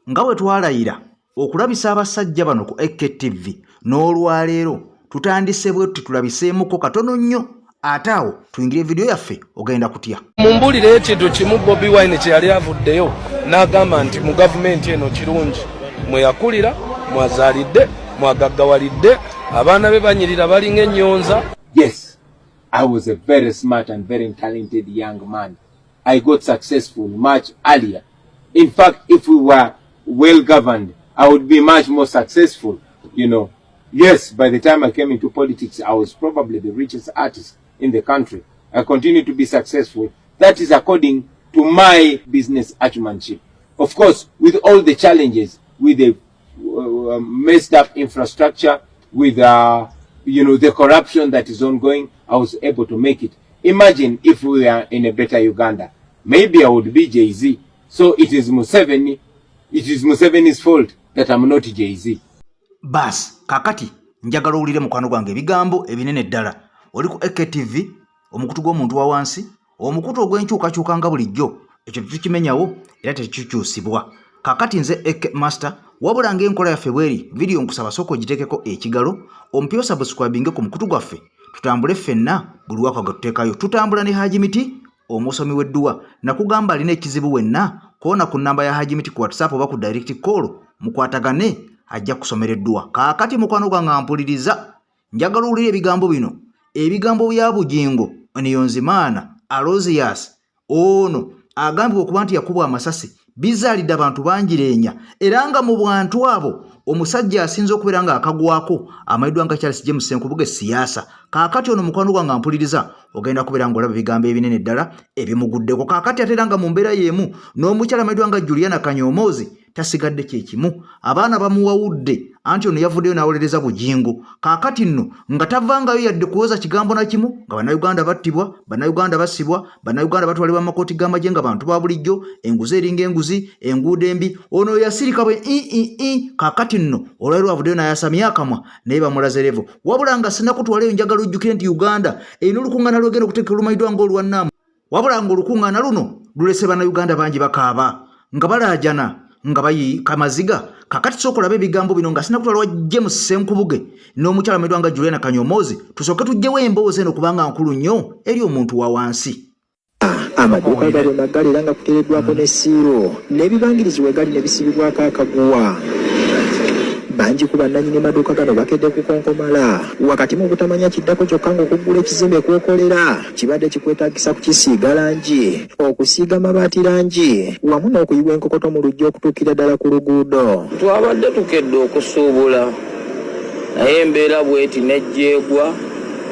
nga bwe twalayira okulabisa abasajja bano ku EKTV n'olwaleero tutandise bwe tutulabiseemuko katono nnyo ate awo tuyingire video yaffe ogenda kutya. Mumbulire ekintu kimu Bobi Wine kye yali avuddeyo n'agamba nti mu gavumenti eno kirungi mweyakulira mwazaalidde mwagaggawalidde abaana be banyirira balinga ennyonza. Yes, I was a very smart and very talented young man. I got successful much earlier. In fact, if we were well governed, I would be much more successful, you know. Yes, by the time I came into politics, I was probably the richest artist in the country. I continue to be successful. That is according to my business acumenship. Of course, with all the challenges, with the messed up infrastructure, with the corruption that is ongoing, I was able to make it. Imagine if we are in a better Uganda. Maybe I would be Jay-Z. So it is Museveni's fault that I'm not Jay-Z. Bas, kakati, njagala owulire mukwano gwange ebigambo ebinene ddala. Oli ku EKTV, omukutu gw'omuntu wa wansi, omukutu ogw'enkyukakyuka nga bulijjo, ekyo tukimenyawo era tekikyukyusibwa. Kakati nze Ek Master, wabula ng'enkola yaffe bweri, video nkusaba sooka ogiteekeko ekigalo, ompyo subscribinge ku mukutu gwaffe, tutambule ffenna buli waka gwe tuteekayo. Tutambula ne Haji Miti, omusomi w'edduwa, nakugamba alina ekizibu wenna, koona ku nnamba ya Haji Miti ku WhatsApp oba ku direct call, mukwatagane ajja kusomera edduwa. Kaakati mukwano gwange mpuliriza, njagala owulire ebigambo bino, ebigambo bya Bujingo Niyonzimana Alozias ono agambibwa okuba nti yakubwa amasasi bizaalidde abantu bangireenya era nga mu bantu abo omusajja asinze okubeera nga akagwako amayiddwa nga Charles James Senkubuge siyaasa. Kaakati ono mukwano gwange mpuliriza ogenda kubeera ng'olaba ebigambo ebinene ddala ebimuguddeko. Kaakati ate era nga mu mbeera y'emu n'omukyala amayiddwa nga Juliana Kanyomoozi tasigadde kye kimu, abaana bamuwawudde anti ono yavuddeyo n'awolereza Bujingo. Kaakati nno nga tavangayo yadde kuwoza kigambo na kimu nga bannayuganda battibwa, bannayuganda basibwa, bannayuganda batwalibwa makooti g'amagye nga bantu ba bulijjo, enguzi eringa enguzi, enguudo embi, ono yasirika bwe kaakati nno olwaliro avuddeyo n'ayasamya akamwa naye bamulaze levo. Wabula nga sinakutwalayo njagala ojjukire nti Uganda erina olukuŋŋaana lwegenda okuteeka lumayiddwa ng'olwannaamu, wabula nga olukuŋŋaana luno lulese bannayuganda bangi bakaaba nga balaajana nga bayika maziga. Kakati sooka olabe ebigambo bino nga sinakutwala James Senkubuge n'omukyala amayiddwa nga Juliana Kanyomoozi, tusooke tugyewo emboozi eno kubanga nkulu nnyo eri omuntu wa wansi. Amaduuka gabona gali era nga kuteereddwako n'essiiro n'ebibangirizibwa gali ne bisibibwako akaguwa. Bangi ku bannannyini maduuka gano bakedde kukonkomala wakati mu butamanya kiddako kyokka ng'okuggula ekizimbe kwokolera kibadde kikwetaagisa kukisiiga langi, okusiiga amabaati langi wamu n'okuyiwa enkokoto mu lujja okutuukira ddala ku luguudo. Twabadde tukedde okusuubula naye embeera bweti nejjeegwa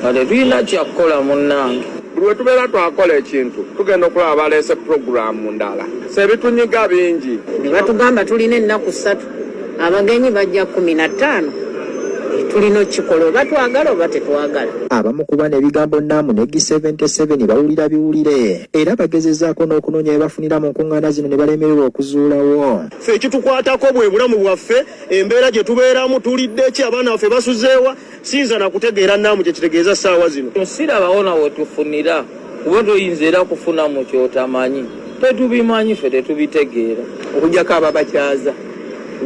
nga tetulina kyakukola munnange. Buli tubeera twakola ekintu tugenda okulaba baleese puroguramu ndala sebitunyiga bingi. Batugamba tulina ennaku 3 abagenyi bajja 15 tulina kikolo batwagala oba tetwagala. Abamu ku bano ebigambo nnaamu ne G77 bawulira biwulire era bagezezzaako n'okunoonya bye bafunira mu nkuŋŋaana zino ne balemererwa okuzuulawo. Ffe ekitukwatako bwe bulamu bwaffe, embeera gye tubeeramu, tulidde ki, abaana baffe basuzeewa, siyinza na kutegeera nnaamu kye kitegeeza ssaawa zino. Sirabawo na we tufunira kuba toyinza era kufuna mu kyotamanyi, tetubimanyi ffe tetubitegeera Okujjako ababakyaza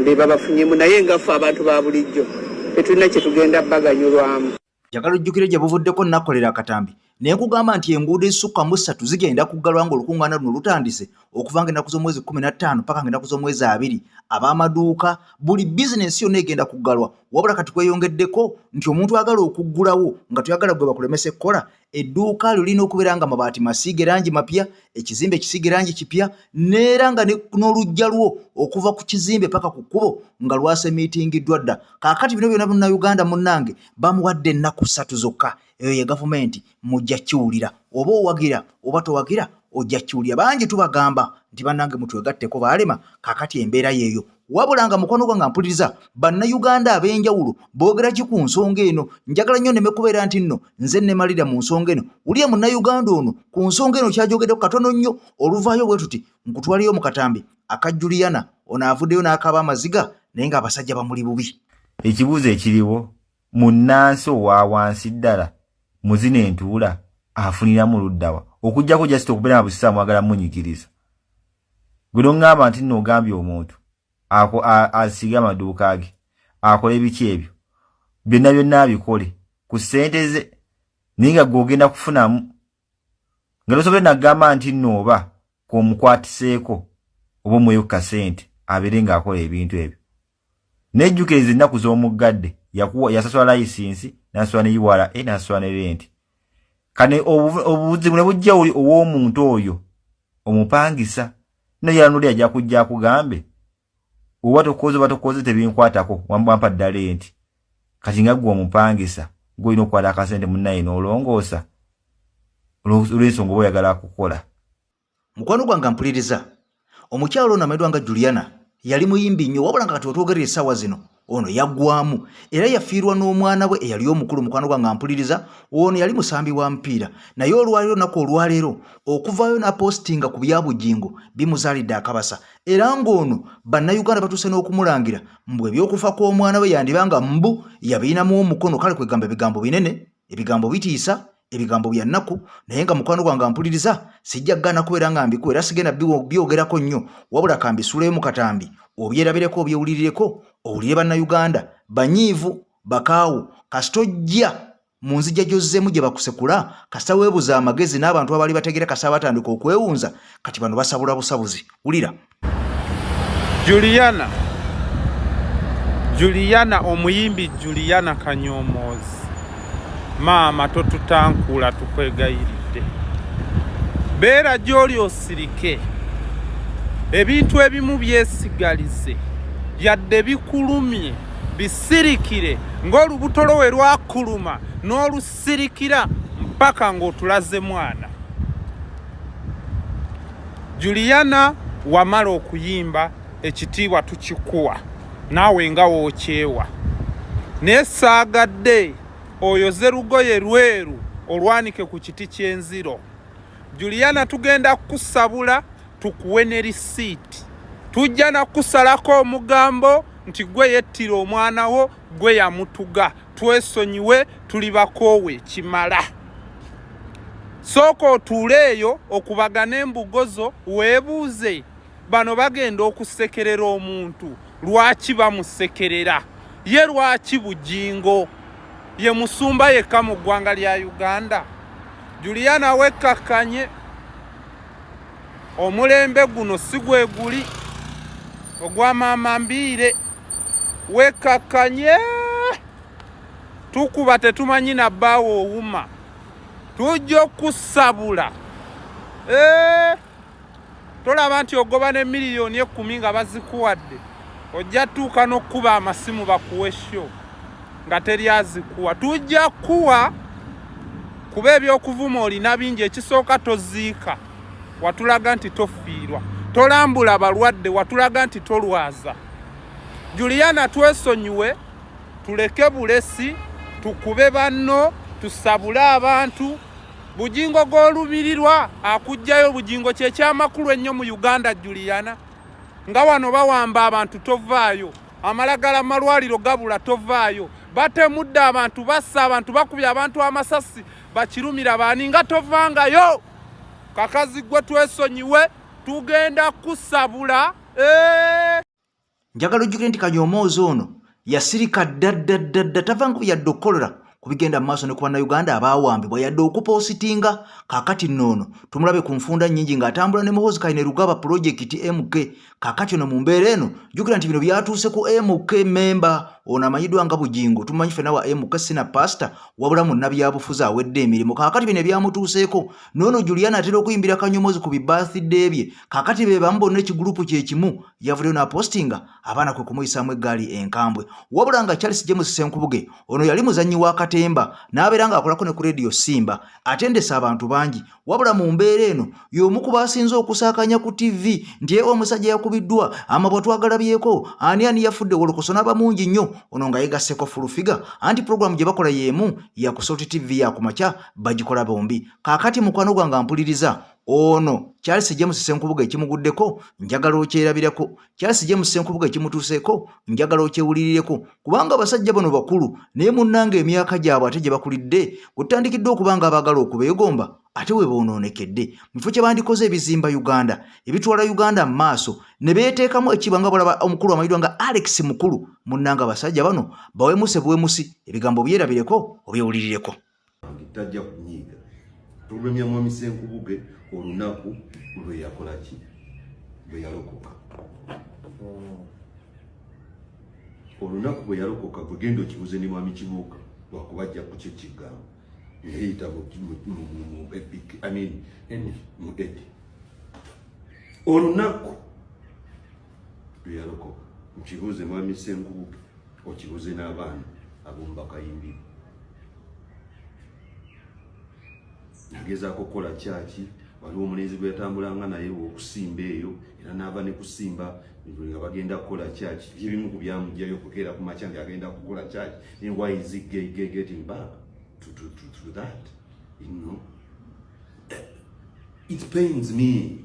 mbeba bafunyemu naye nga ffe abantu ba bulijjo tetulina kye tugenda baganyulwamu. Njagala ojjukire gye buvuddeko nakolera akatambi naye nkugamba nti enguudo ezisukka mu 3 zigenda kuggalwa ng'olukuŋŋaana luno lutandise okuva ng'ennaku z'omwezi 15 paka ng'ennaku z'omwezi 2. Ab'amaduuka buli bizinensi yonna egenda kuggalwa, wabula kati kweyongeddeko nti omuntu agala okuggulawo nga toyagala gwe bakulemesa ekkola, edduuka lyo lirina okubeera nga mabaati masiige rangi mapya, ekizimbe kisiige rangi kipya, neera nga n'olujja lwo okuva ku kizimbe paka ku kkubo nga lwasemiitingiddwa dda. Kaakati bino byonna Bannayuganda munnange bamuwadde ennaku 3 zokka. Eyo ye gavumenti mujja kiwulira, oba owagira oba towagira ojja kiwulira. Bangi tubagamba nti bannange mutwegatteko baalema, kaakati embeera yeeyo. Wabula nga mukono gwange mpuliriza Bannayuganda ab'enjawulo boogera ki ku nsonga eno. Njagala nnyo nneme kubeera nti nno nze nnemalira mu nsonga eno. Uliye Munnayuganda ono ku nsonga eno kyajogeddeko katono nnyo, oluvaayo bwe tuti nkutwaliyo mu katambi aka Juliana ono avuddeyo n'akaaba amaziga naye ng'abasajja bamuli bubi. Ekibuuzo ekiriwo munnansi owa wansi ddala muzina entuula afunira mu luddawa okujjako just okubeera na busisa mwagala munyikiriza. Gwe n'oŋŋamba nti nno ogambye omuntu asiga amaduuka age akola ebiki ebyo byonna abikole ku ssente ze ninga gwogenda kufunamu nga tosobole nagamba nti nno oba kwomukwatiseeko oba omweyo kasente abeere ng'akola ebintu ebyo nejjukiriza ennaku z'omuggadde yasasula layisinsi n'asasula ne URA n'asasula ne renti kane obuzibu ne bujja ow'omuntu oyo omupangisa noyanuli ajja kujja akugambe oba tokoze tebinkwatako wampa ddala enti kati nga gwe omupangisa gw'olina okukwata akasente munnaye n'olongoosa olw'ensonga oba oyagala kukola. Mukwano gwange mpuliriza omukyalo ono amayiddwa nga Juliana yali muyimbi nnyo wabula nga kati otwogerera essaawa zino ono yaggwamu era yafiirwa n'omwana we eyali omukulu. Mukwano gwange mpuliriza ono yali musambi wa mpiira naye olwaleero nako olwaleero okuvaayo n'apostinga ku bya Bujingo bimuzaalidde akabasa era ng'ono bannayuganda batuuse n'okumulangira mbwe ebyokufa kw'omwana we yandibanga mbu yabiinamu omukono. Kale kwegamba ebigambo binene, ebigambo bitiisa, ebigambo bya nnaku naye nga mukwano gwange mpuliriza sijja gana kubeera nga mbiku era sigenda byogerako nnyo wabula kambisuleyo mu katambi obyerabireko obyewulirireko owulire bannayuganda banyiivu bakaawu kasitojja mu nzija gy'ozzeemu gye bakusekula kasita weebuza amagezi n'abantu abaali bategera kasita batandika okwewunza kati bano basabula busabuzi. Wulira Juliana omuyimbi Juliana Kanyomoozi maama totutankula tukwegayiridde beera gy'oli osirike ebintu ebimu byesigalize yadde bikulumye bisirikire ng'olubuto lwe lwakuluma n'olusirikira mpaka ng'otulaze mwana. Juliana wamala okuyimba ekitiibwa tukikuwa naawe nga wookyewa naye saagadde oyoze lugoye lweru olwanike ku kiti ky'enziro. Juliana tugenda kusabula tukuwe ne risiiti tujja nakusalako omugambo nti gwe yettira omwana wo gwe yamutuga twesonyiwe tuli bakoowe kimala. Sooka otuule eyo okubagana embugozo weebuuze bano bagenda okusekerera omuntu lwaki bamusekerera ye lwaki Bujingo ye musumba yekka mu ggwanga lya Uganda. Juliana wekkakkanye omulembe guno si gwe guli ogwa maama mbiire wekkakkanye tukuba tetumanyi nabbaawo owuma tujja okusabula tolaba nti ogoba ne miliyoni 10 nga bazikuwadde ojja tuuka n'okkuba amasimu bakuwe sho nga teri azikuwa. Tujja kuwa kuba ebyokuvuma olina bingi. Ekisooka toziika watulaga nti tofiirwa, tolambula balwadde watulaga nti tolwaza. Juliana twesonyiwe tuleke bulesi tukube banno tusabule abantu. Bujingo g'olumirirwa akujjayo Bujingo kyekyamakulu ennyo mu Uganda. Juliana nga wano bawamba abantu tovaayo, amalagala malwaliro gabula tovaayo, batemudde abantu bassa abantu bakubye abantu amasasi bakirumira baani nga tovangayo. Kakazi gwe twesonyiwe tugenda kusabula. Njagala ojjukire nti Kanyomoozi ono yasirika ddaddaddadda tavangu yadde okukolera ku bigenda mu maaso ne ku bannayuganda abaawambibwa yadde okupositinga. Kaakati nno tumulabe ku nfunda nnyingi ng'atambula ne Muhoozi Kayine Rugaba pulojekiti MK. Kaakati ono mu mbeera eno jjukira nti bino byatuuse ku MK memba ono amanyiddwa nga Bujingo. Tumanyi ffenna wa MK sina pasita wabula mu nnabyabufuzi awedde emirimu. Kaakati bino ebyamutuuseeko n'ono Juliana atera okuyimbira Kanyomoozi ku birthday bye. Kaakati be bamu bonna ekigurupu kye kimu yavuddeyo n'apostinga abaana kwe kumuyisaamu eggaali enkambwe. Wabula nga Charles James Senkubuge ono yali muzannyi wa Katemba n'abeera ng'akolako ne ku Radio Simba atendesa abantu bangi. Wabula mu mbeera eno y'omu ku baasinze okusaakanya ku TV nti omusajja yakubiddwa amabwa twagalabyeko ani yafudde wolokoso n'abamungi nnyo. Ono nga yegasseko fulufiga anti programu gye bakola y'emu ya ku Salt TV ya kumakya bagikola bombi. Kaakati mukwano gwange mpuliriza ono Charles James Senkubuge kimuguddeko njagala okyerabirako Charles James Senkubuge kimutuseeko njagala okyewulirireko kubanga abasajja bano bakulu naye munnange emyaka gyabwe ate gye bakulidde kutandikidde okubanga abagala okubeegomba ate we boonoonekedde mu kifo kye bandikoze ebizimba Uganda ebitwala Uganda mu maaso ne beeteekamu ekibanga bulaba omukulu amayirwa nga Alex mukulu munnanga abasajja bano bawemuse buwemusi ebigambo byerabireko obyewulirireko tajja kunyiiga problemu ya mwami Senkubuge olunaku lwe yakola ki bwe yalokoka olunaku bwe yalokoka gwe genda okibuze ne mwami Kibuuka lwakubajja ku kyo kigambo yeyita mu edi olunaku lwe yalokoka nkibuze mwami Senkubuge okibuze n'abaana ab'omu Bakayimbi nagezaako kukola kyaki waliwo omulenzi gwe yatambulanga naye okusimba eyo era n'ava ne kusimba nga bagenda kukola kyaki ebimu ku byamugjayo okukeera ku makya agenda kukola kyaki and why is he getting back to that, you know? It pains me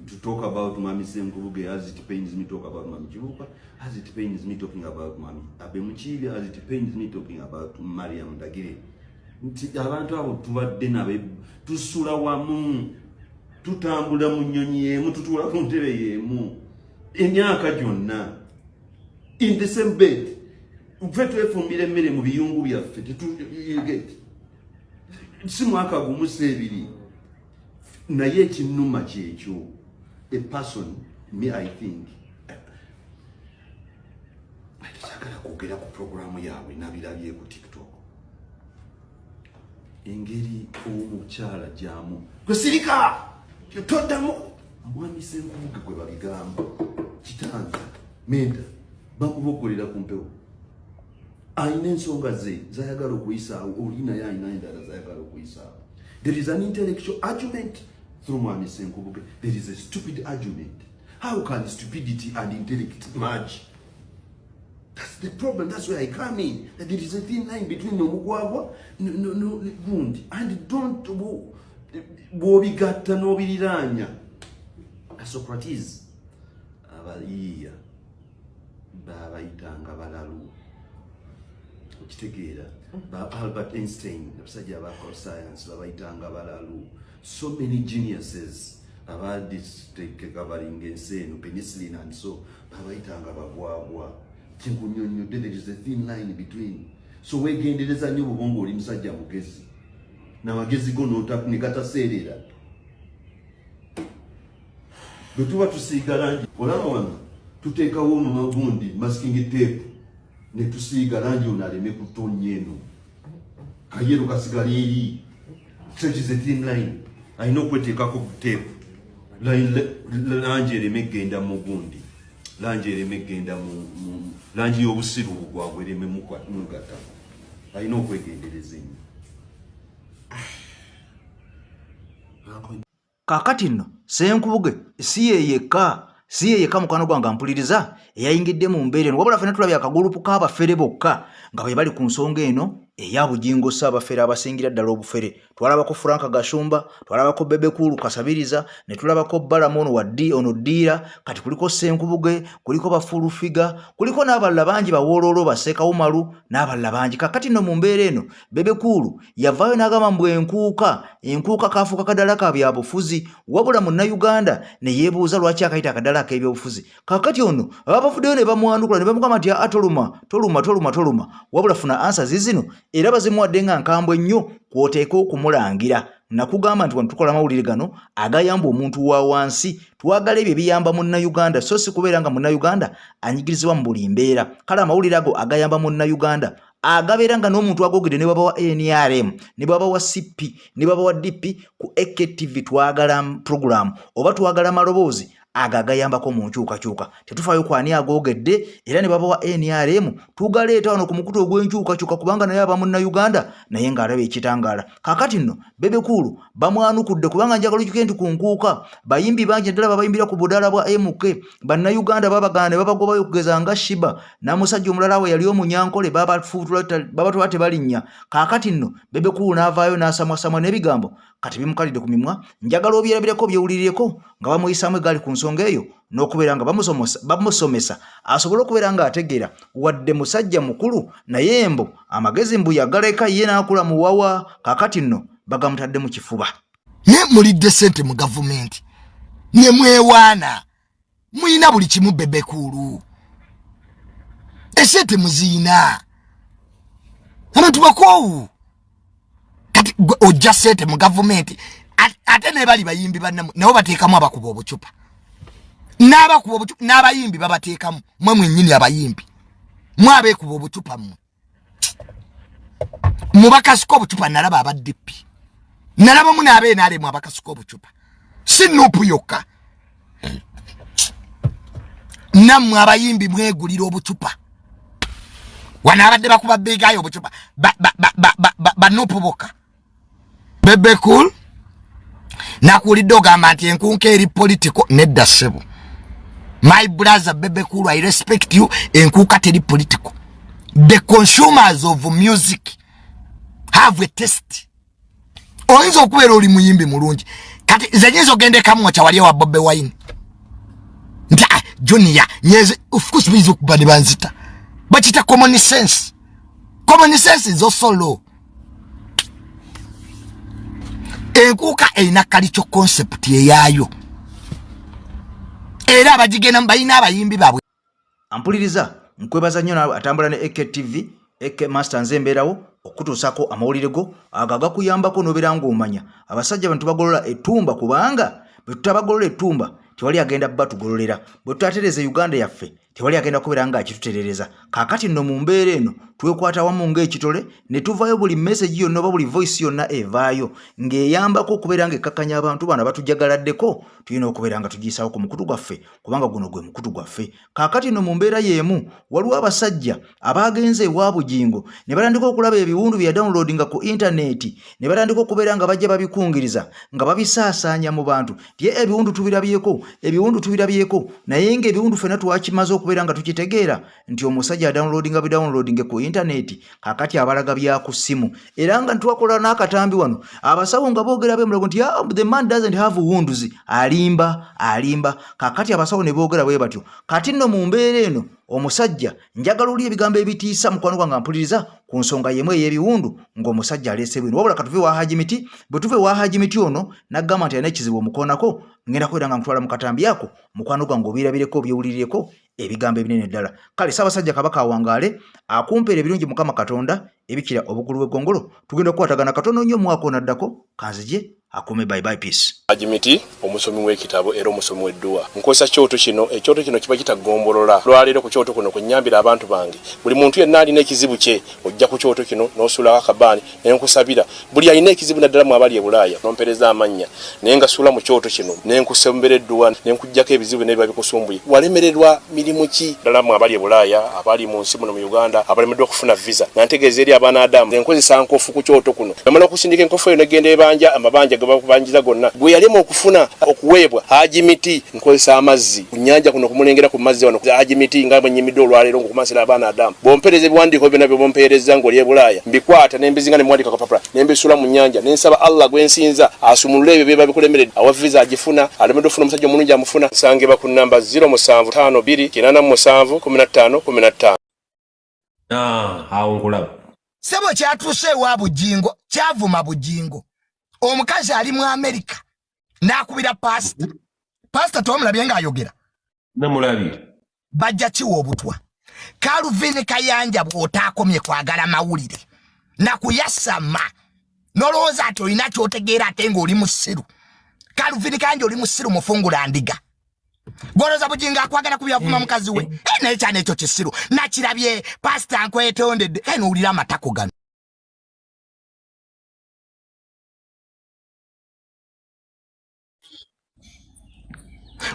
to talk about Mami Senkubuge as it pains me to talk about Mami Kibuuka, as it pains me talking about Mami Abemuchili, as it pains me talking about Mariam Dagire. Abantu abo tubadde nabe tusula wamu tutambula mu nnyonyi emu tutuula ku ntebe y'emu emyaka gyonna in the same bed ffe twefumbira emmere mu biyungu byaffe si mwaka gumu seebiri naye ekinnuma kyekyo a person me I think sagala kwogera ku programu yaabwe nabirabye ku TikTok engeri omukyala gyamu gwesirika toddamu mwami Senkubuge gwe babigamba Kikanze menda bakuboggolera ku mpewo ayina ensonga ze zayagala okuyisaawo oli naye ayina endala zayagala okuyisaawo. There is an intellectual argument through mwami Senkubuge. There is a stupid argument. How can stupidity and intellect merge? That's the problem. That's where I come in. That there is a thin line between Nomugwagwa gundi and don't bobigatta nobiriranya. Socrates abaliya babayitanga balalu okitegeera Albert Einstein abasajja abakola science babayitanga balalu. So many geniuses about this covering enseno penicillin and so babayitanga bagwagwa. There is a thin line between. So wegendereza nnyo bubongo oli musajja mugezi n'amagezi go negataseerera bwe tuba tusiiga langi olaba wano tuteekawo omumagundi masking tape ne tusiiga langi ono aleme kutonnya eno kayero kasigala eri. Such is a thin line. Alina okweteekako tape langi ereme genda mu gundi, langi ereme genda mu langi y'obusiru bwagwe ereme mugata. Alina okwegendereza ennyo. Kakati nno Senkubuge si ye yekka mukwano gwange mpuliriza eyayingidde mu mbeera eno wabula ffenna tulabye akagulupu k'abafere bokka nga bwe bali ku nsonga eno eya Bujingo Sente abasingira ddala obufere. Twalabako Frank Gashumba, twalabako Bebekulu Kasabiriza, ne tulabako Balamono ono Dira, kati kuliko Senkubuge, kuliko Bafulufiga, kuliko n'abalala bangi bawoololo Baseka Umaru n'abalala bangi. Kakati nno mu mbeera eno Bebekulu yavaayo n'agamba mbu enkuuka kafuuka kadala ka byabufuzi wabula Munnayuganda ne yeebuuza lwaki akayita akadala ak'ebyobufuzi. Kakati ono abavuddeyo ne bamwanukula ne bamugamba nti toluma wabula funa ansa zizino era bazimuwadde nga nkambwe nnyo kw'oteeka okumulangira. Nakugamba nti wano tukola amawulire gano agayamba omuntu wa wansi, twagala ebyo ebiyamba Munnayuganda so si kubeera nga Munnayuganda anyigirizibwa mu buli mbeera. Kale amawulire ago agayamba Munnayuganda agabeera nga n'omuntu agogedde ne baba wa NRM ne baba wa CP ne baba wa DP ku EKTV twagala program oba twagala maloboozi agagayambako mu nkyukakyuka. Tetufaayo ku ani agoogedde era ne babawa NRM tugaleeta wano ku mukutu ogw'enkyukakyuka kubanga naye aba Munnayuganda naye ng'alaba ekitangaala. Kaakati nno Bebe Cool bamwanukudde kubanga njagala ojjuke nti ku nkuuka bayimbi bangi ddala babayimbira ku budaala bwa MK Bannayuganda babagana ne babagobayo okugeza nga Shiba n'amusajja omulala we yali omunyankole babatwala tebalinnya. Kaakati nno Bebe Cool n'avaayo n'asamwasamwa n'ebigambo kati bimukalidde ku mimwa. Njagala obyerabireko byewulirireko nga bamuyisaamu egaali ku nsonga eyo n'okubeera nga bamusomesa asobole okubeera nga ategeera wadde musajja mukulu naye embo amagezi mbu yagaleka ye n'akula mu wawa. Kaakati nno bagamutadde mu kifuba. Ne mulidde ssente mu gavumenti ne mwewaana muyina buli kimu Bebe Cool esente muziina abantu bakoowu kati ojja ssente mu gavumenti ate ne bali bayimbi bannamu nabo bateekamu abakuba obucupa n'abakuba obucupa n'abayimbi babateekamu mwe mwennyini abayimbi mwabeekuba obucupa mmwe mubakasuka obucupa nalaba abaddipi nalaba munaabenaale mu abakasuka obucupa si nuupu yokka nammwe abayimbi mwegulira obucupa wanaabadde bakuba bbeegaayo obucupa banuupu bokka. Bebe Cool nakuulidde ogamba nti enkunka eri political nedda ssebo. My brother Bebe Cool, I respect you. Enkuka teri political. The consumers of music have a taste. Oyinza okubeera oli muyimbi mulungi kati zenyiza ogende kamwacha wali wa Bobi Wine nta Junior nyeze of course bizo kubani banzita but it's a common sense. Common sense is also low. Enkuka eina kalicho concept yeyayo era abajigena mbayina abayimbi babwe. Ampuliriza nkwebaza nnyo atambula ne EKTV Master Nzemberawo okutuusako amawulire go agaga kuyambako nobeera ng'omanya abasajja bantu bagolola ettumba kubanga bwe tutabagolola ettumba tewali agenda batugololera bwe tutatereza Uganda yaffe tewali agenda kubeera nga akituterereza. Kaakati nno mu mbeera eno twekwata wamu ng'ekitole ne tuvaayo buli message yonna oba buli voice yonna evaayo ng'eyambako okubeera ng'ekkakanya abantu bano batujagaladdeko tulina okubeera nga tugiyisawo ku mukutu gwaffe kubanga guno gwe mukutu gwaffe. Kaakati nno mu mbeera y'emu waliwo abasajja abaagenze ewa Bujingo ne batandika okulaba ebiwundu bya downloadinga ku internet ne batandika okubeera nga bajja babikungiriza nga babisaasaanya mu bantu tye ebiwundu tubirabyeko naye ng'ebiwundu ffenna twakimaze okubeera nga tukitegeera nti omusajja downloading ku internet kakati abalaga bya ku simu era nga ntwakola n'akatambi wano abasawo nga boogera bemulago nti the man doesn't have wounds alimba kakati abasawo ne boogera bwe batyo. Kati nno mu mbeera eno omusajja njagala oli ebigambo ebitiisa mukwano gwange mpuliriza ku nsonga yemu ey'ebiwundu ng'omusajja aleese bwino wabula katuve wa Haji Miti bwe tuve wa Haji Miti ono naggamba nti alina ekizibu omukoonako ngenda kubeera nga mutwala mu katambi ako mukwano gwange obirabireko obyewulirireko ebigambo ebinene ddala. Kale Ssaabasajja Kabaka awangaale akumpeera ebirungi Mukama Katonda ebikira obugulu bw'eggongolo tugenda kukwatagana katono nnyo mwaka onaddako kanzije akume bye peace. Haji Miti omusomi w'ekitabo era omusomi w'edduwa nkozesa ekyoto kino kiba kitagombolola lwaleero ku kyoto kuno kunyambira abantu bange buli muntu yenna alina ekizibu kye ojja ku kyoto kino n'osuula akabaani ne nkusabira buli alina ekizibu naddala mu abali e Bulaaya nompereza amannya naye nga suula mu kyoto kino ne nkusembera edduwa ne nkuggyako ebizibu n'ebiba bikusumbuye walemererwa mirimu ki ddala mu abali e Bulaaya abali mu nsi muno mu Uganda abalemeddwa okufuna visa nga ntegeeza eri abaana Adamu ne nkozesa nkofu ku kyoto kuno namala okusindika enkofu eyo negenda ebanja amabanja gabakubanjiza gonna bwe yalema okufuna okuweebwa Haji Miti nkozesa amazzi ku nnyanja kuno kumulengera ku mazzi wano Haji Miti nga bwe nnyimidde olwaleero ng'okumansira abaana Adamu bompereza ebiwandiiko byonna bye bompereza ng'oli e Bulaaya mbikwata ne mbizinga ne muwandika kapapula ne mbisula mu nnyanja ne nsaba Allah gwe nsinza asumulule ebyo byeba bikulemeredde awa visa agifuna alemedde okufuna omusajja omulungi amufuna nsangibwa ku nnamba 0752 awo nkulaba sebo kyatuuse ewa Bujingo kyavuma Bujingo omukazi ali mu Amerika nakubira pastor tomulabye ng'ayogera namulabire bajja kiwa obutwa Calvin Kayanja bw'otaakomye kwagala mawulire nakuyasama nolowooza ati olina kyotegeera ate ng'oli musiru Calvin Kayanja oli musiru mufungula ndiga gwolooza Bujingo akwagala kubyavuma mukazi we naye kyana ekyo kisiru nakirabye pastor nkwetondedde n'owulira amatako gano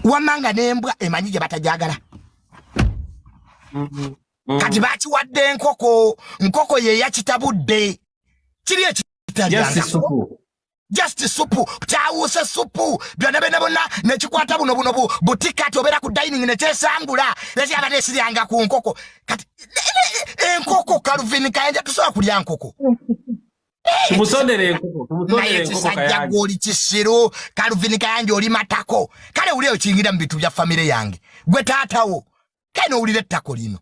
Wamanga nembwa emanyije batajagala. Kati bachi wadde nkoko ye yakitabudde. Kiri ekitalyanga. Just supu. Chawuse supu. Byonna bonna nekikwata buno butikati obera ku dining ne kyesangula. Lezi abade siryanga ku nkoko. Kati enkoko Calvin Kayanja tusobola kulya nkoko. Tumusondere enkoko Kayanja. Goli kisiru Calvin Kayanja oli matako. Kale uli ochingira mbitu bya family yange. Gwe taatawo. Kano uli lettako lino.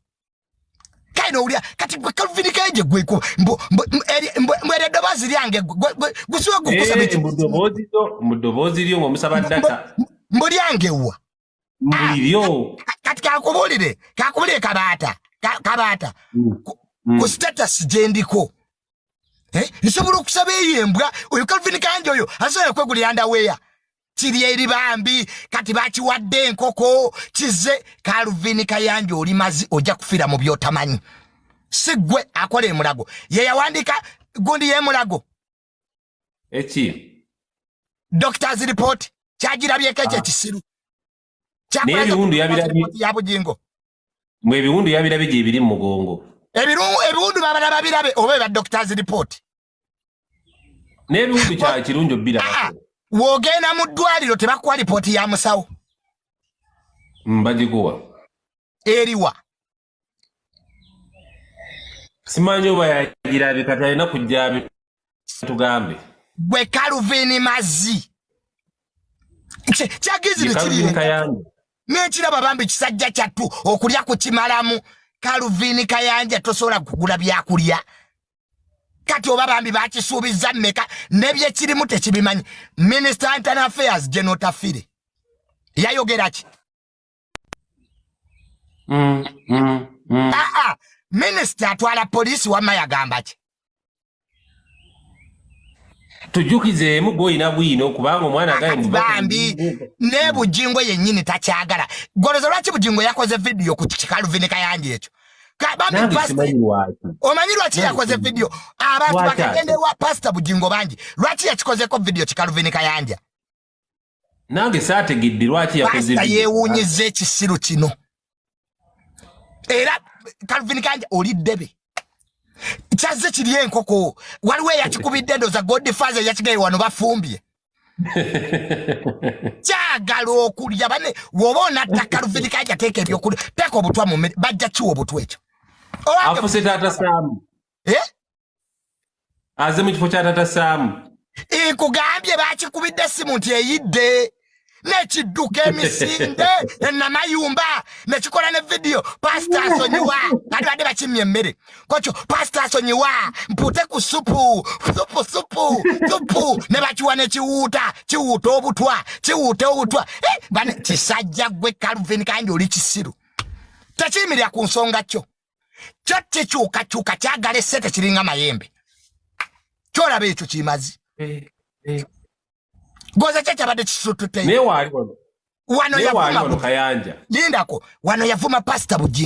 Kano uli kati Calvin Kayanja gweko mbere dobazi lyange gusuwa gukusabiti mudobozi lyo ngomusaba data mbuli yange wa mbuliryo kati kakubulire kabata ku status jendiko nsobola okusaba eyembwa oyo Calvin Kayanja oyo asobola kwegulira underwear kiri eri bambi kati bakiwadde enkoko kize Calvin Kayanja oli mazi ojja kufira mu byotamanyi sigwe akola emulago ye yawandika gundi ye mulago doctor's report kyagirabye keche kisiru n'ebiwundu yabirabye ya Bujingo mwe ebiwundu yabirabye gye biri mu mugongo ebiwundu babala birabe oba ba doctor's report n'ebiwundu kya kirunjo biraba wogenda mu ddwaliro tebakuwa report ya musawo mbagikuwa eriwa simanyi oba yagirabe kati alina kujja tugambe gwe Calvin mazi kyagizire kiri n'ekiraba bambi kisajja kyattu okulya ku kimalamu Calvin Kayanja tosobola kugula byakulya kati oba bambi bakisuubiza mmeka nebyekirimu tekibimanyi Minister Internal Affairs General Tafire yayogera ki Minister atwala polisi wama yagamba ki tujukizeemu gw'olina bwino kubanga omwana agaye bambi ne Bujingo yennyini takyagala golozo lwaki Bujingo yakoze video ku Calvin Kayanja ekyo omanyi lwaki yakoze video abantu bakagende wa Pastor Bujingo bangi lwaki yakikozeko video ki Calvin Kayanja nange saategedde lwaki yakoze video yeewuunyiza ekisiru kino era Calvin Kayanja oli ddebe kyaze kiri enkoko waliwo yakikubidde ndoza Godfather yakigaye wano bafumbye kyagala okulya bane woba onatta Calvin Kayanja teeka ebyokulya teeka obutwa mu mmere bajja kiwa obutwa ekyo afuse taata Saamu aze mu kifo kya taata Saamu nkugambye bakikubidde essimu nti eyidde nekidduka emisinde namayumba nekikola ne video Pastor asonyiwa kati badde bakimye emmere kocho Pastor asonyiwa mpute ku supu ne bakiwa ne kiwuuta obutwa bane kisajja gwe Calvin Kayanja oli kisiru tekiyimirira ku nsonga kyo kikyuka kyagala essete kiringa mayembe kyolaba ekyo kimazi goza kyabadde kisutute wano yavuma Kayanja lindako wano yavuma Pastor Bujingo